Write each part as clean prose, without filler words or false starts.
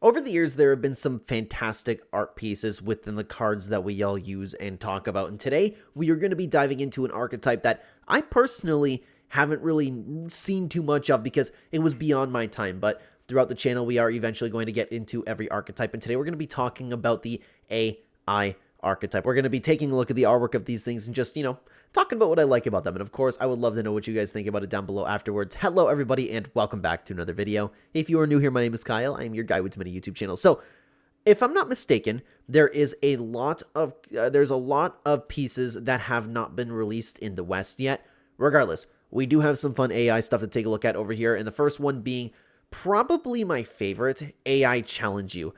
Over the years, there have been some fantastic art pieces within the cards that we all use and talk about. And today, we are going to be diving into an archetype that I personally haven't really seen too much of because it was beyond my time. But throughout the channel, we are eventually going to get into every archetype. And today, we're going to be talking about the AI archetype. We're going to be taking a look at the artwork of these things and just, talking about what I like about them. And of course, I would love to know what you guys think about it down below afterwards. Hello, everybody, and welcome back to another video. If you are new here, my name is Kyle. I am your guy with many YouTube channels. So, if I'm not mistaken, there's a lot of pieces that have not been released in the West yet. Regardless, we do have some fun AI stuff to take a look at over here. And the first one being probably my favorite, AI Challenge You.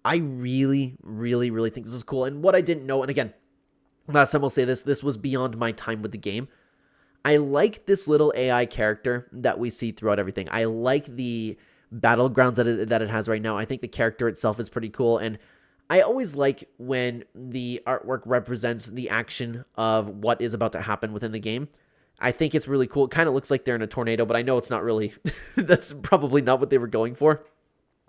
I really think this is cool. And what I didn't know, and again, last time I'll say this was beyond my time with the game. I like this little AI character that we see throughout everything. I like the battlegrounds that it has right now. I think the character itself is pretty cool. And I always like when the artwork represents the action of what is about to happen within the game. I think it's really cool. It kind of looks like they're in a tornado, but I know it's not really. That's probably not what they were going for.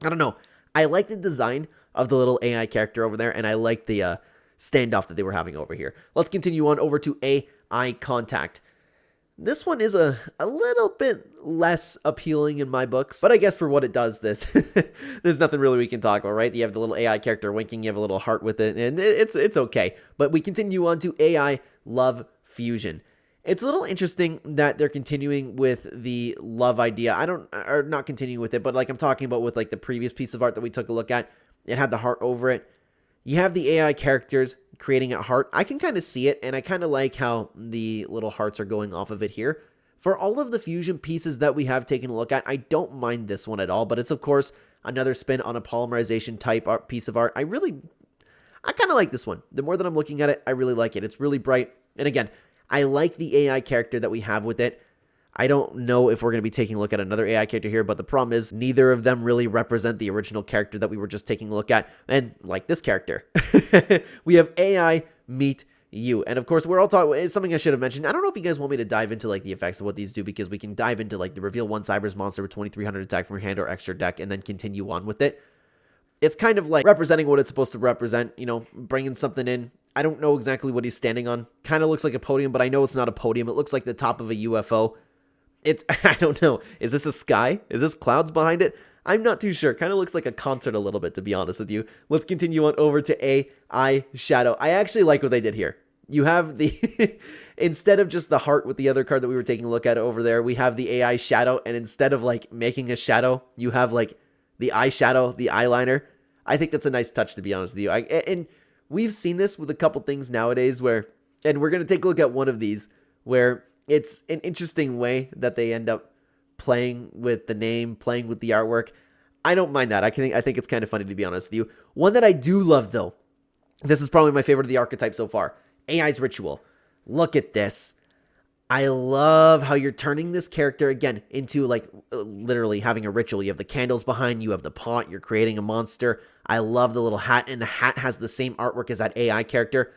I don't know. I like the design of the little AI character over there, and I like the standoff that they were having over here. Let's continue on over to AI Contact. This one is a little bit less appealing in my books, but I guess for what it does, there's nothing really we can talk about, right? You have the little AI character winking, you have a little heart with it, and it's okay. But we continue on to AI Love Fusion. It's a little interesting that they're continuing with the love idea. Or not continuing with it, but like I'm talking about with like the previous piece of art that we took a look at. It had the heart over it. You have the AI characters creating a heart. I can kind of see it, and I kind of like how the little hearts are going off of it here. For all of the fusion pieces that we have taken a look at, I don't mind this one at all, but it's, of course, another spin on a polymerization type art, piece of art. I kind of like this one. The more that I'm looking at it, I really like it. It's really bright, and again, I like the AI character that we have with it. I don't know if we're going to be taking a look at another AI character here, but the problem is neither of them really represent the original character that we were just taking a look at. And like this character, we have AI Meet You. And of course, we're all talking, it's something I should have mentioned. I don't know if you guys want me to dive into like the effects of what these do, because we can dive into like the reveal 1 Cyber's monster with 2300 attack from your hand or extra deck and then continue on with it. It's kind of like representing what it's supposed to represent, bringing something in. I don't know exactly what he's standing on. Kind of looks like a podium, but I know it's not a podium. It looks like the top of a UFO. I don't know. Is this a sky? Is this clouds behind it? I'm not too sure. Kind of looks like a concert a little bit, to be honest with you. Let's continue on over to AI Shadow. I actually like what they did here. You have the, instead of just the heart with the other card that we were taking a look at over there, we have the AI Shadow, and instead of like making a shadow, you have like the eyeshadow, the eyeliner. I think that's a nice touch, to be honest with you. And we've seen this with a couple things nowadays where, and we're going to take a look at one of these, where it's an interesting way that they end up playing with the name, playing with the artwork. I don't mind that. I think it's kind of funny, to be honest with you. One that I do love, though, this is probably my favorite of the archetype so far, AI's Ritual. Look at this. I love how you're turning this character, again, into, like, literally having a ritual. You have the candles behind, you have the pot, you're creating a monster. I love the little hat, and the hat has the same artwork as that AI character.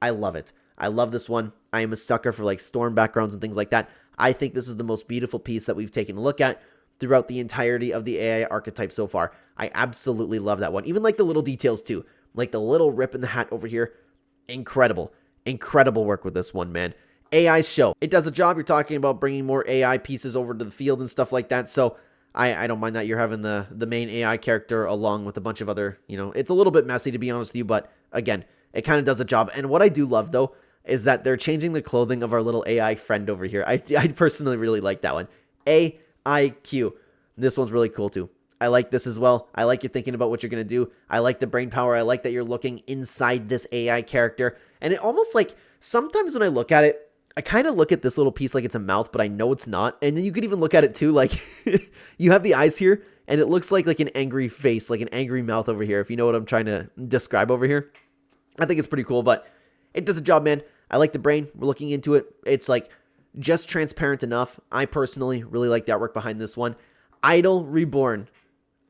I love it. I love this one. I am a sucker for like storm backgrounds and things like that. I think this is the most beautiful piece that we've taken a look at throughout the entirety of the AI archetype so far. I absolutely love that one. Even like the little details too. Like the little rip in the hat over here. Incredible. Incredible work with this one, man. AI's show. It does the job. You're talking about bringing more AI pieces over to the field and stuff like that. So I don't mind that you're having the main AI character along with a bunch of other, it's a little bit messy, to be honest with you. But again, it kind of does a job. And what I do love, though, is that they're changing the clothing of our little AI friend over here. I personally really like that one. AIQ. This one's really cool, too. I like this as well. I like you thinking about what you're going to do. I like the brain power. I like that you're looking inside this AI character. And it almost like, sometimes when I look at it, I kind of look at this little piece like it's a mouth, but I know it's not. And then you could even look at it, too. Like, you have the eyes here, and it looks like an angry face, like an angry mouth over here, if you know what I'm trying to describe over here. I think it's pretty cool, but it does a job, man. I like the brain. We're looking into it. It's like just transparent enough. I personally really like the artwork behind this one. Idol Reborn.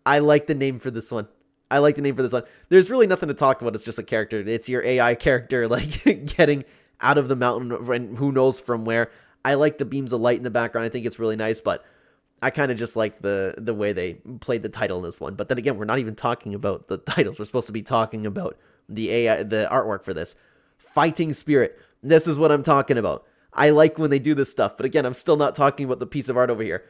I like the name for this one. There's really nothing to talk about. It's just a character. It's your AI character, like getting out of the mountain and who knows from where. I like the beams of light in the background. I think it's really nice, but I kind of just like the way they played the title in this one. But then again, we're not even talking about the titles. We're supposed to be talking about the AI, the artwork for this. Fighting Spirit. This is what I'm talking about. I like when they do this stuff. But again, I'm still not talking about the piece of art over here.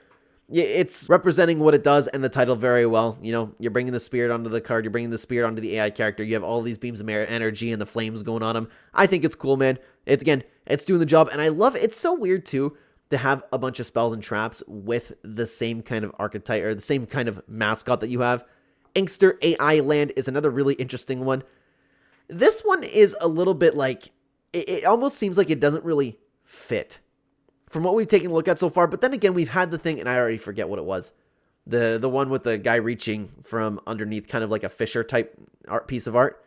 It's representing what it does and the title very well. You know, you're bringing the spirit onto the card. You're bringing the spirit onto the AI character. You have all these beams of energy and the flames going on them. I think it's cool, man. It's doing the job. And I love it. It's so weird, too, to have a bunch of spells and traps with the same kind of archetype or the same kind of mascot that you have. Inkster AI Land is another really interesting one. This one is a little bit like, it almost seems like it doesn't really fit from what we've taken a look at so far. But then again, we've had the thing, and I already forget what it was. The one with the guy reaching from underneath, kind of like a Fisher type piece of art.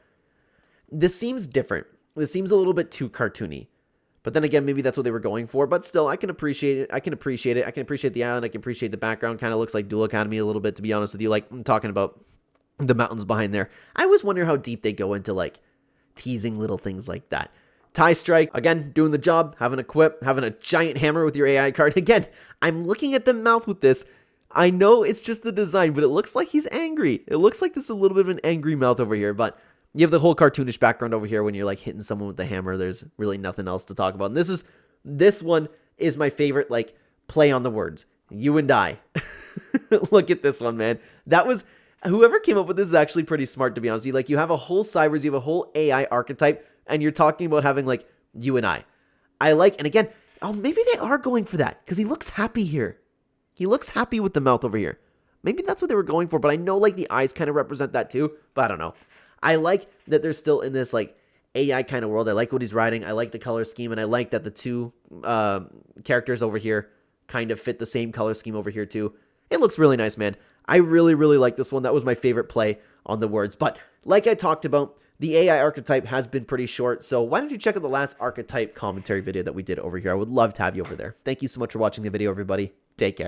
This seems different. This seems a little bit too cartoony. But then again, maybe that's what they were going for. But still, I can appreciate it. I can appreciate the island. I can appreciate the background. Kind of looks like Duel Academy a little bit, to be honest with you. Like, I'm talking about the mountains behind there. I always wonder how deep they go into, like, teasing little things like that. Tie Strike, again, doing the job, having a quip, having a giant hammer with your AI card. Again, I'm looking at the mouth with this. I know it's just the design, but it looks like he's angry. It looks like this is a little bit of an angry mouth over here, but you have the whole cartoonish background over here when you're like hitting someone with the hammer. There's really nothing else to talk about. And this one is my favorite, like, play on the words. You and I. Look at this one, man. Whoever came up with this is actually pretty smart, to be honest. You have a whole Cybers, you have a whole AI archetype, and you're talking about having, like, you and I. And again, maybe they are going for that, because he looks happy here. He looks happy with the mouth over here. Maybe that's what they were going for, but I know, like, the eyes kind of represent that too, but I don't know. I like that they're still in this, like, AI kind of world. I like what he's riding. I like the color scheme, and I like that the two characters over here kind of fit the same color scheme over here too. It looks really nice, man. I really, really like this one. That was my favorite play on the words. But like I talked about, the AI archetype has been pretty short, so why don't you check out the last archetype commentary video that we did over here? I would love to have you over there. Thank you so much for watching the video, everybody. Take care.